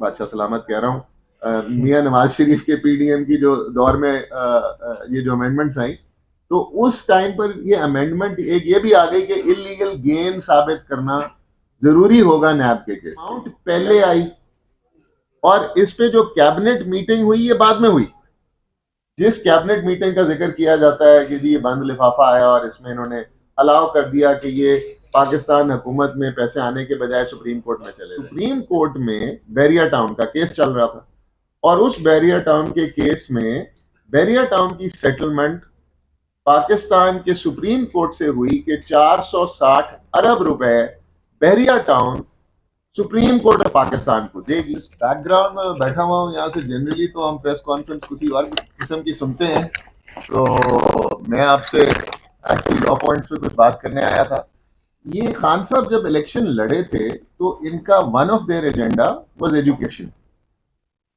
बादशाह सलामत कह रहा हूँ, मियां नवाज शरीफ के पीडीएम की जो दौर में ये जो अमेंडमेंट्स आई, तो उस टाइम पर ये अमेंडमेंट एक ये भी आ गई कि इलीगल गेन साबित करना जरूरी होगा नैब के केस। अमाउंट पहले आई और इस पे जो कैबिनेट मीटिंग हुई ये बाद में हुई। जिस कैबिनेट मीटिंग का जिक्र किया जाता है कि जी ये बंद लिफाफा आया और इसमें इन्होंने अलाउ कर दिया कि ये पाकिस्तान हुकूमत में पैसे आने के बजाय सुप्रीम कोर्ट में चले। सुप्रीम कोर्ट में बैरिया टाउन का केस चल रहा था और उस बैरिया टाउन के केस में बैरिया टाउन की सेटलमेंट पाकिस्तान के सुप्रीम कोर्ट से हुई कि 460 अरब रुपए Bahria town supreme court of Pakistan को देगी। इस बैकग्राउंड में बैठा हुआ हूँ यहाँ से। जनरली तो हम प्रेस कॉन्फ्रेंस किसी और किस्म की सुनते हैं, तो मैं आपसे एक्चुअली लॉ पॉइंट्स पे कुछ बात करने आया था। ये खान साहब जब इलेक्शन लड़े थे तो इनका one of their agenda was education,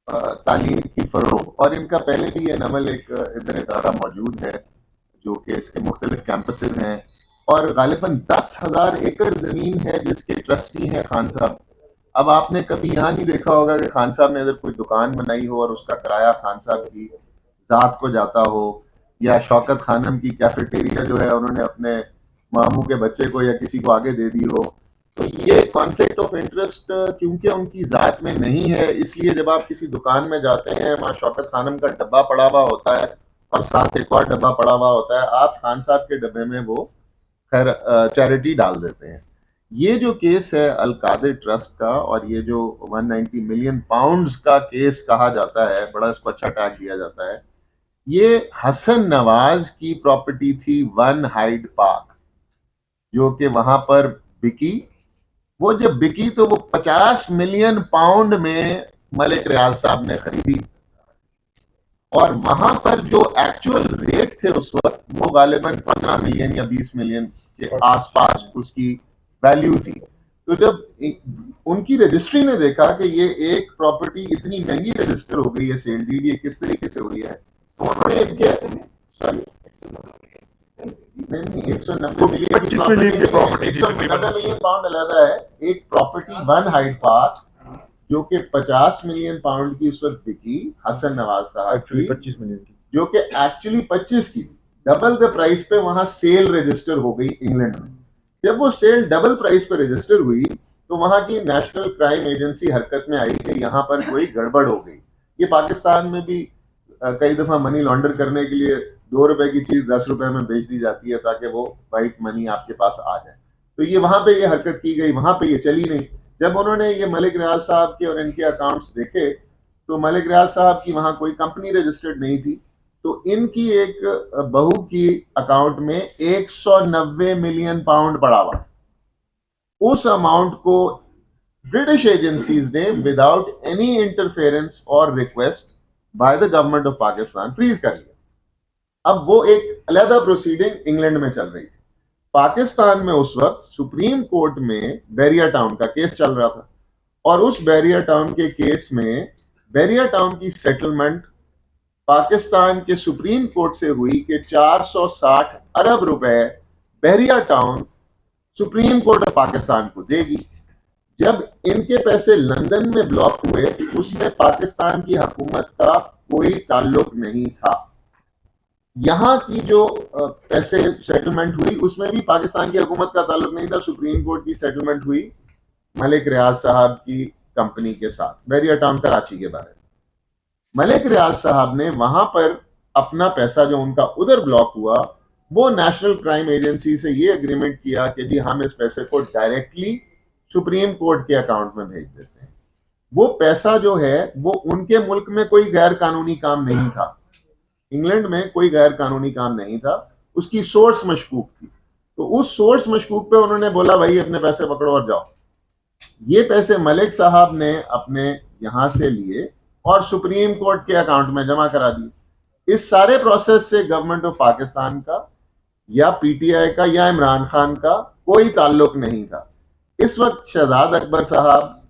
तालीम की फरोग, और इनका पहले भी ये नमल एक इधर इदारा मौजूद है जो कि इसके मुख्तलिफ कैंपसेस हैं और गालिबन 10,000 एकड़ जमीन है जिसके ट्रस्टी हैं खान साहब। अब आपने कभी यहाँ नहीं देखा होगा कि खान साहब ने अगर कोई दुकान बनाई हो और उसका किराया खान साहब की जात को जाता हो, या शौकत खानम की कैफेटेरिया जो है उन्होंने अपने मामू के बच्चे को या किसी को आगे दे दी हो। तो ये कॉन्फ्लिक्ट ऑफ इंटरेस्ट क्योंकि उनकी जात में नहीं है, इसलिए जब आप किसी दुकान में जाते हैं वहाँ शौकत खानम का डब्बा पड़ा हुआ होता है और साथ एक और डब्बा पड़ा हुआ होता है, आप खान साहब के डब्बे में वो खैर चैरिटी डाल देते हैं। ये जो केस है अल कादिर ट्रस्ट का और ये जो 190 मिलियन पाउंड्स का केस कहा जाता है, बड़ा इसको अच्छा टैग दिया जाता है, ये हसन नवाज की प्रॉपर्टी थी वन हाइड पार्क जो कि वहां पर बिकी। वो जब बिकी तो वो 50 मिलियन पाउंड में मलिक रियाज साहब ने खरीदी और वहां पर जो एक्चुअल रेट थे उस वक्त वो गालिबन 15 मिलियन या 20 मिलियन के आसपास उसकी वैल्यू थी। तो जब उनकी रजिस्ट्री ने देखा कि ये एक प्रॉपर्टी इतनी महंगी रजिस्टर हो गई है, सेल डीड ये किस तरीके से हुई है, तो उन्होंने नहीं 190 मिलियन पाउंड अलहदा है। एक प्रॉपर्टी वन हाइड पार्क जो कि 50 मिलियन पाउंड की उस वक्त बिकी हसन नवाज साहब की, 25 मिलियन की, जो कि एक्चुअली 25 की, डबल द प्राइस पे वहां सेल रजिस्टर हो गई इंग्लैंड में। जब वो सेल डबल प्राइस पे रजिस्टर हुई तो वहां की नेशनल क्राइम एजेंसी हरकत में आई कि यहाँ पर कोई गड़बड़ हो गई। ये पाकिस्तान में भी कई दफा मनी लॉन्डर करने के लिए 2 रुपए की चीज 10 रुपए में बेच दी जाती है ताकि वो वाइट मनी आपके पास आ जाए। तो ये वहां पे ये हरकत की गई, वहां पे ये चली नहीं। जब उन्होंने ये मलिक रियाज साहब के और इनके अकाउंट्स देखे तो मलिक रियाज साहब की वहां कोई कंपनी रजिस्टर्ड नहीं थी, तो इनकी एक बहू की अकाउंट में 190 मिलियन पाउंड पड़ा हुआ। उस अमाउंट को ब्रिटिश एजेंसीज ने विदाउट एनी इंटरफेरेंस और request by the government of Pakistan freeze कर लिया। अब वो एक अलहदा प्रोसीडिंग इंग्लैंड में चल रही थी। पाकिस्तान में उस वक्त सुप्रीम कोर्ट में बैरिया टाउन का केस चल रहा था और उस बैरिया टाउन के केस में बैरिया टाउन की सेटलमेंट पाकिस्तान के सुप्रीम कोर्ट से हुई कि 460 अरब रुपए Bahria town supreme court of Pakistan को देगी। जब इनके पैसे लंदन में ब्लॉक हुए उसमें पाकिस्तान की हुकूमत का कोई ताल्लुक नहीं था। यहाँ की जो पैसे सेटलमेंट हुई उसमें भी पाकिस्तान की हुकूमत का ताल्लुक नहीं था। सुप्रीम कोर्ट की सेटलमेंट हुई मलिक रियाज साहब की कंपनी के साथ बैरिया टाउन कराची के बारे में। मलिक रियाज साहब ने वहां पर अपना पैसा जो उनका उधर ब्लॉक हुआ वो नेशनल क्राइम एजेंसी से ये एग्रीमेंट किया कि जी हम इस पैसे को डायरेक्टली सुप्रीम कोर्ट के अकाउंट में भेज देते हैं। वो पैसा जो है वो उनके मुल्क में कोई गैर कानूनी काम नहीं था, इंग्लैंड में कोई गैर कानूनी काम नहीं था, उसकी सोर्स मशकूक थी। तो उस सोर्स मशकूक पे उन्होंने बोला भाई अपने पैसे पकड़ो और जाओ। ये पैसे मलिक साहब ने अपने यहां से लिए और सुप्रीम कोर्ट के अकाउंट में जमा करा दिए। इस सारे प्रोसेस से गवर्नमेंट ऑफ पाकिस्तान का या पीटीआई का या इमरान खान का कोई ताल्लुक नहीं था। इस वक्त शहजाद अकबर साहब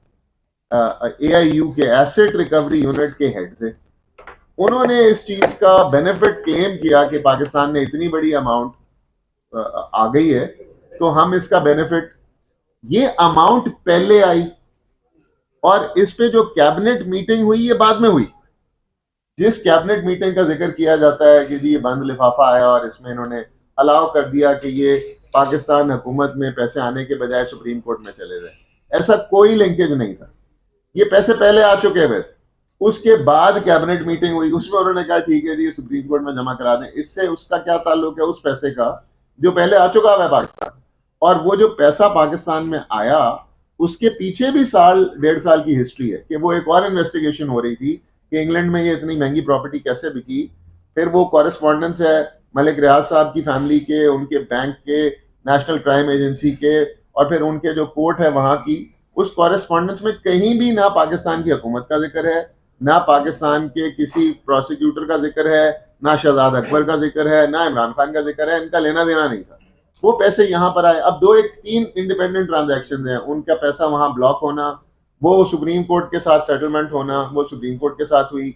एआईयू के एसेट रिकवरी यूनिट के हेड थे। उन्होंने इस चीज का बेनिफिट क्लेम किया कि पाकिस्तान में इतनी बड़ी अमाउंट आ गई है तो हम इसका बेनिफिट, ये अमाउंट पहले आई और इस पे जो कैबिनेट मीटिंग हुई ये बाद में हुई। जिस कैबिनेट मीटिंग का जिक्र किया जाता है कि जी ये बंद लिफाफा आया और इसमें इन्होंने अलाउ कर दिया कि ये पाकिस्तान हुकूमत में पैसे आने के बजाय सुप्रीम कोर्ट में चले जाए, ऐसा कोई लिंकेज नहीं था। ये पैसे पहले आ चुके हुए थे। उसके बाद कैबिनेट मीटिंग हुई, उसमें उन्होंने कहा ठीक है जी सुप्रीम कोर्ट में जमा करा दें। इससे उसका क्या ताल्लुक है उस पैसे का जो पहले आ चुका हुआ है पाकिस्तान। और वो जो पैसा पाकिस्तान में आया उसके पीछे भी साल 1.5 साल की हिस्ट्री है कि वो एक और इन्वेस्टिगेशन हो रही थी कि इंग्लैंड में ये इतनी महंगी प्रॉपर्टी कैसे बिकी। फिर वो कॉरेस्पॉन्डेंस है मलिक रियाज साहब की फैमिली के, उनके बैंक के, नेशनल क्राइम एजेंसी के, और फिर उनके जो कोर्ट है वहां की। उस कॉरेस्पॉन्डेंस में कहीं भी ना पाकिस्तान की हुकूमत का जिक्र है, ना पाकिस्तान के किसी प्रोसिक्यूटर का जिक्र है, ना शहजाद अकबर का जिक्र है, ना इमरान खान का जिक्र है। इनका लेना देना नहीं था। वो पैसे यहाँ पर आए। अब 3 इंडिपेंडेंट ट्रांजैक्शन हैं। उनका पैसा वहां ब्लॉक होना, वो सुप्रीम कोर्ट के साथ सेटलमेंट होना, वो सुप्रीम कोर्ट के साथ हुई।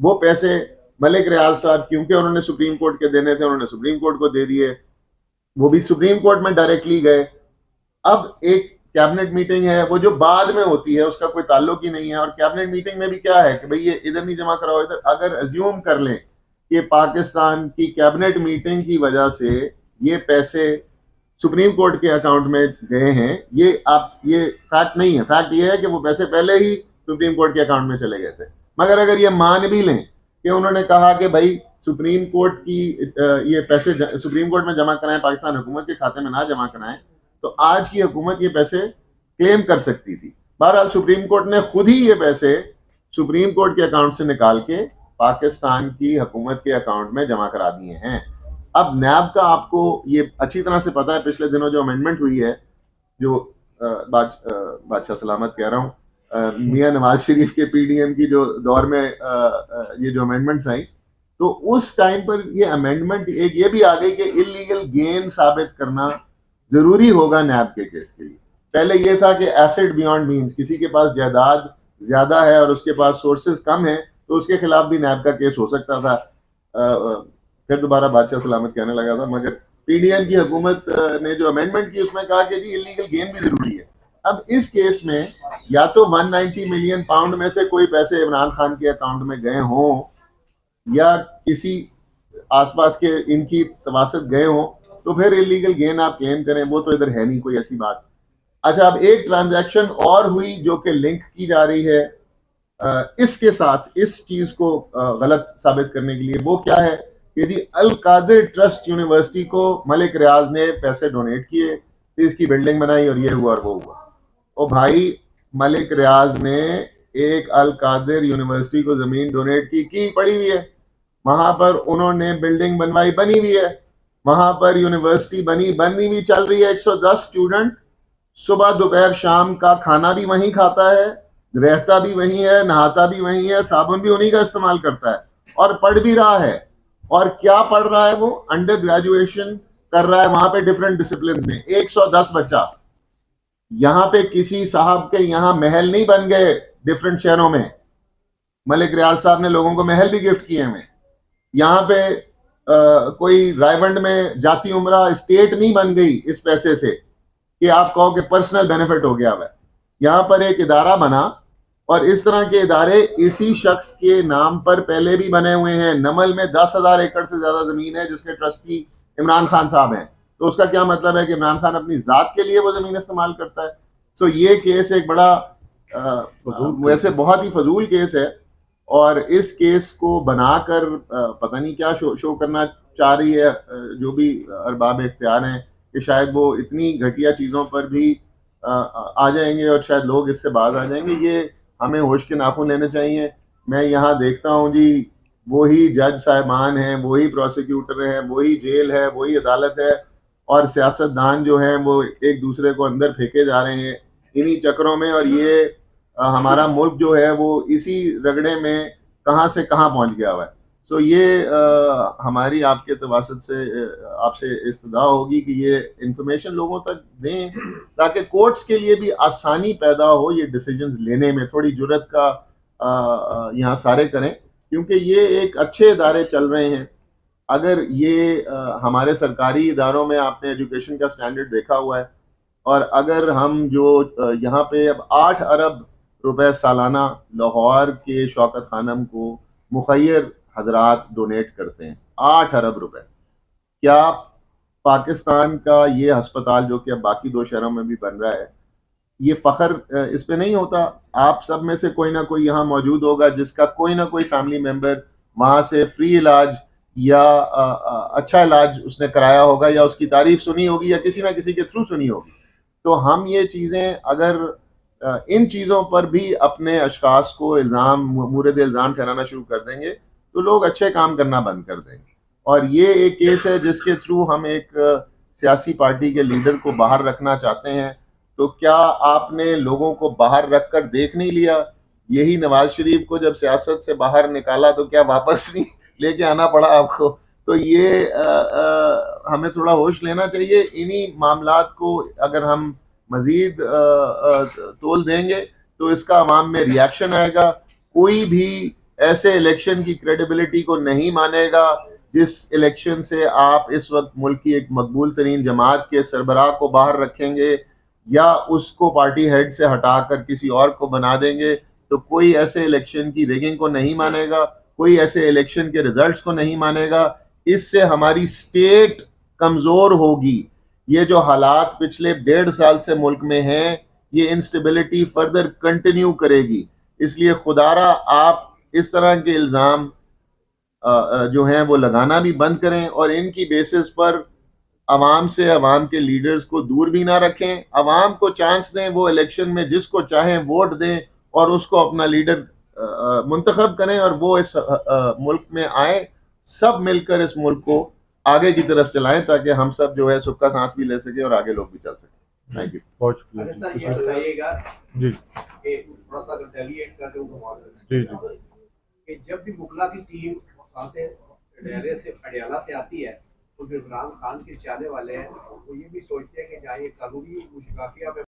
वो पैसे मलिक रियाज साहब क्योंकि उन्होंने सुप्रीम कोर्ट के देने थे, उन्होंने सुप्रीम कोर्ट को दे दिए, वो भी सुप्रीम कोर्ट में डायरेक्टली गए। अब एक कैबिनेट मीटिंग है वो जो बाद में होती है, उसका कोई ताल्लुक ही नहीं है। और कैबिनेट मीटिंग में भी क्या है कि भाई ये इधर नहीं जमा कराओ इधर। अगर अज्यूम कर लें कि पाकिस्तान की कैबिनेट मीटिंग की वजह से ये पैसे सुप्रीम कोर्ट के अकाउंट में गए हैं, ये फैक्ट नहीं है। फैक्ट ये है कि वो पैसे पहले ही सुप्रीम कोर्ट के अकाउंट में चले गए थे। मगर अगर ये मान भी लें कि उन्होंने कहा कि भाई सुप्रीम कोर्ट की ये पैसे सुप्रीम कोर्ट में जमा कराएं, पाकिस्तान हुकूमत के खाते में ना जमा कराएं, तो आज की हुकूमत ये पैसे क्लेम कर सकती थी। बहरहाल सुप्रीम कोर्ट ने खुद ही ये पैसे सुप्रीम कोर्ट के अकाउंट से निकाल के पाकिस्तान की हुकूमत के अकाउंट में जमा करा दिए हैं। अब नैब का आपको ये अच्छी तरह से पता है, पिछले दिनों जो अमेंडमेंट हुई है, जो बादशाह सलामत कह रहा हूँ, मियां नवाज शरीफ के पीडीएम की जो दौर में ये जो अमेंडमेंट्स आई, तो उस टाइम पर ये अमेंडमेंट एक ये भी आ गई कि इलीगल गेन साबित करना जरूरी होगा नैब के केस के लिए। पहले ये था कि एसेट बियॉन्ड मीन्स, किसी के पास जायदाद ज्यादा है और उसके पास सोर्सेज कम है तो उसके खिलाफ भी नैब का केस हो सकता था। फिर दोबारा बादशाह सलामत कहने लगा था, मगर पीडीएम की हुकूमत ने जो अमेंडमेंट की उसमें कहा कि जी इलीगल गेन भी जरूरी है। अब इस केस में या तो 190 मिलियन पाउंड में से कोई पैसे इमरान खान के अकाउंट में गए हों या किसी आसपास के इनकी तवासत गए हों, तो फिर इलीगल गेन आप क्लेम करें, वो तो इधर है नहीं कोई ऐसी बात। अच्छा, अब एक ट्रांजैक्शन और हुई जो कि लिंक की जा रही है इसके साथ, इस चीज को गलत साबित करने के लिए। वो क्या है कि जी अल कादिर ट्रस्ट यूनिवर्सिटी को मलिक रियाज ने पैसे डोनेट किए, इसकी बिल्डिंग बनाई और ये हुआ और वो हुआ। ओ भाई, मलिक रियाज ने एक अल कादिर यूनिवर्सिटी को जमीन डोनेट की पड़ी हुई है, वहां पर उन्होंने बिल्डिंग बनवाई, बनी हुई है, वहां पर यूनिवर्सिटी बनी हुई चल रही है। 110 स्टूडेंट सुबह दोपहर शाम का खाना भी वहीं खाता है, रहता भी वहीं है, नहाता भी वहीं है, साबुन भी उन्हीं का इस्तेमाल करता है और पढ़ भी रहा है। और क्या पढ़ रहा है वो? अंडर ग्रेजुएशन कर रहा है वहां पे डिफरेंट डिसिप्लिन में। 110 बच्चा। यहाँ पे किसी साहब के यहाँ महल नहीं बन गए डिफरेंट शहरों में, मलिक रियाज साहब ने लोगों को महल भी गिफ्ट किए हैं। यहाँ पे कोई रायवंड में जाती उम्रा स्टेट नहीं बन गई इस पैसे से कि आप कहो कि पर्सनल बेनिफिट हो गया है। यहाँ पर एक इदारा बना और इस तरह के इदारे इसी शख्स के नाम पर पहले भी बने हुए हैं। नमल में 10,000 एकड़ से ज्यादा जमीन है जिसके ट्रस्टी इमरान खान साहब हैं। तो उसका क्या मतलब है कि इमरान खान अपनी जात के लिए वो जमीन इस्तेमाल करता है। सो ये केस एक बड़ा वैसे बहुत ही फजूल केस है और इस केस को बनाकर पता नहीं क्या शो करना चाह रही है जो भी अरबाब इख्तियार हैं, कि शायद वो इतनी घटिया चीज़ों पर भी आ जाएंगे और शायद लोग इससे बाज आ जाएंगे। ये हमें होश के नाखून लेने चाहिए। मैं यहाँ देखता हूँ जी, वही जज साहिबान हैं, वही प्रोसिक्यूटर हैं, वही जेल है, वही अदालत है, और सियासतदान जो हैं वो एक दूसरे को अंदर फेंके जा रहे हैं इन्हीं चक्रों में। और ये हमारा मुल्क जो है वो इसी रगड़े में कहाँ से कहाँ पहुँच गया हुआ है। सो ये हमारी आपके तवासत से आपसे इस्तदा होगी कि ये इंफॉर्मेशन लोगों तक दें ताकि कोर्ट्स के लिए भी आसानी पैदा हो ये डिसीजंस लेने में, थोड़ी जुर्रत का यहाँ सारे करें, क्योंकि ये एक अच्छे इदारे चल रहे हैं। अगर ये हमारे सरकारी इदारों में आपने एजुकेशन का स्टैंडर्ड देखा हुआ है, और अगर हम जो यहाँ पे अब 8 अरब रुपए सालाना लाहौर के शौकत खानम को मुखैर हजरात डोनेट करते हैं। 8 अरब रुपए। क्या पाकिस्तान का ये अस्पताल जो कि अब बाकी 2 शहरों में भी बन रहा है, ये फ़ख्र इस पे नहीं होता? आप सब में से कोई ना कोई यहाँ मौजूद होगा जिसका कोई ना कोई फैमिली मेंबर वहाँ से फ्री इलाज या अच्छा इलाज उसने कराया होगा, या उसकी तारीफ सुनी होगी, या किसी ना किसी के थ्रू सुनी होगी। तो हम ये चीज़ें अगर इन चीज़ों पर भी अपने अशखास को मूरद इल्ज़ाम ठहराना शुरू कर देंगे तो लोग अच्छे काम करना बंद कर देंगे। और ये एक केस है जिसके थ्रू हम एक सियासी पार्टी के लीडर को बाहर रखना चाहते हैं। तो क्या आपने लोगों को बाहर रखकर देख नहीं लिया? यही नवाज शरीफ को जब सियासत से बाहर निकाला तो क्या वापस नहीं लेके आना पड़ा आपको? तो ये हमें थोड़ा होश लेना चाहिए। इन्हीं मामलात को अगर हम मजीद तोल देंगे तो इसका अवाम में रिएक्शन आएगा। कोई भी ऐसे इलेक्शन की क्रेडिबिलिटी को नहीं मानेगा जिस इलेक्शन से आप इस वक्त मुल्क की एक मकबूल तरीन जमात के सरबराह को बाहर रखेंगे या उसको पार्टी हेड से हटाकर किसी और को बना देंगे। तो कोई ऐसे इलेक्शन की रिगिंग को नहीं मानेगा, कोई ऐसे इलेक्शन के रिजल्ट्स को नहीं मानेगा। इससे हमारी स्टेट कमजोर होगी। ये जो हालात पिछले 1.5 साल से मुल्क में हैं, ये इंस्टेबिलिटी फर्दर कंटिन्यू करेगी। इसलिए खुदारा आप इस तरह के इल्ज़ाम जो हैं वो लगाना भी बंद करें और इनकी बेसिस पर अवाम से, अवाम के लीडर्स को दूर भी ना रखें। अवाम को चांस दें, वो इलेक्शन में जिसको चाहें वोट दें और उसको अपना लीडर मुंतखब करें और वो इस मुल्क में आए। सब मिलकर इस मुल्क को आगे की तरफ चलाएं ताकि हम सब जो है सुख का सांस भी ले सके और आगे लोग भी चल सकें। Thank you. बहुत शुक्रिया। सर ये बताइएगा जी कि थोड़ा सा डिटेलिएट कर दूं जी कि जब भी मुगला की टीम डेरे से अडियाला से आती है तो जो इमरान खान के चाहने वाले हैं वो ये भी सोचते हैं कि जहाँ ये कानूनी मुशकाफिया में